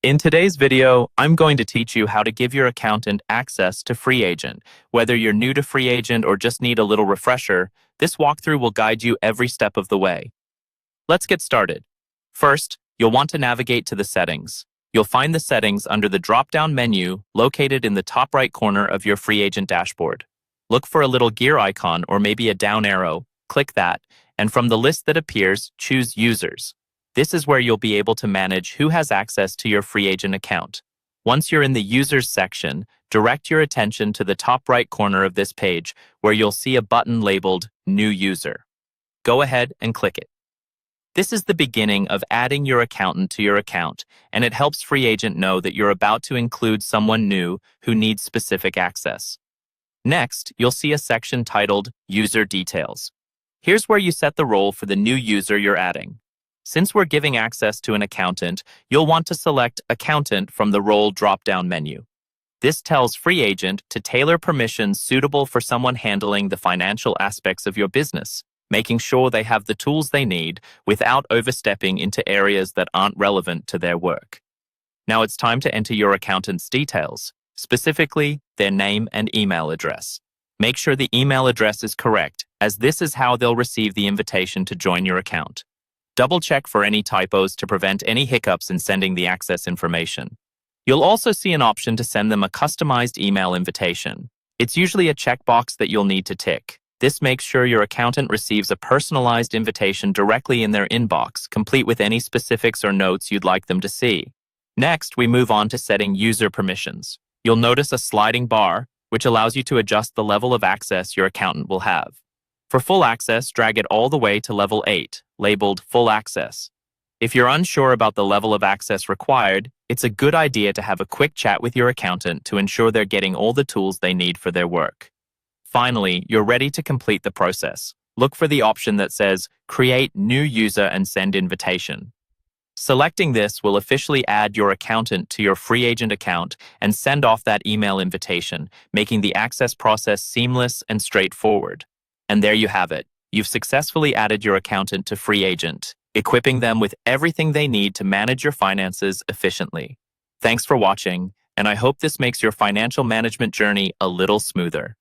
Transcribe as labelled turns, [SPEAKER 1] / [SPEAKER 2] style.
[SPEAKER 1] In today's video, I'm going to teach you how to give your accountant access to Freeagent. Whether you're new to Freeagent or just need a little refresher, this walkthrough will guide you every step of the way. Let's get started. First, you'll want to navigate to the settings. You'll find the settings under the drop-down menu located in the top right corner of your Freeagent dashboard. Look for a little gear icon or maybe a down arrow. Click that, and from the list that appears, choose Users. This is where you'll be able to manage who has access to your Freeagent account. Once you're in the Users section, direct your attention to the top right corner of this page where you'll see a button labeled New User. Go ahead and click it. This is the beginning of adding your accountant to your account, and it helps Freeagent know that you're about to include someone new who needs specific access. Next, you'll see a section titled User Details. Here's where you set the role for the new user you're adding. Since we're giving access to an accountant, you'll want to select Accountant from the Role drop-down menu. This tells Freeagent to tailor permissions suitable for someone handling the financial aspects of your business, making sure they have the tools they need without overstepping into areas that aren't relevant to their work. Now it's time to enter your accountant's details, specifically their name and email address. Make sure the email address is correct, as this is how they'll receive the invitation to join your account. Double-check for any typos to prevent any hiccups in sending the access information. You'll also see an option to send them a customized email invitation. It's usually a checkbox that you'll need to tick. This makes sure your accountant receives a personalized invitation directly in their inbox, complete with any specifics or notes you'd like them to see. Next, we move on to setting user permissions. You'll notice a sliding bar, which allows you to adjust the level of access your accountant will have. For full access, drag it all the way to level 8, labeled Full Access. If you're unsure about the level of access required, it's a good idea to have a quick chat with your accountant to ensure they're getting all the tools they need for their work. Finally, you're ready to complete the process. Look for the option that says Create New User and Send Invitation. Selecting this will officially add your accountant to your Freeagent account and send off that email invitation, making the access process seamless and straightforward. And there you have it. You've successfully added your accountant to Freeagent, equipping them with everything they need to manage your finances efficiently. Thanks for watching, and I hope this makes your financial management journey a little smoother.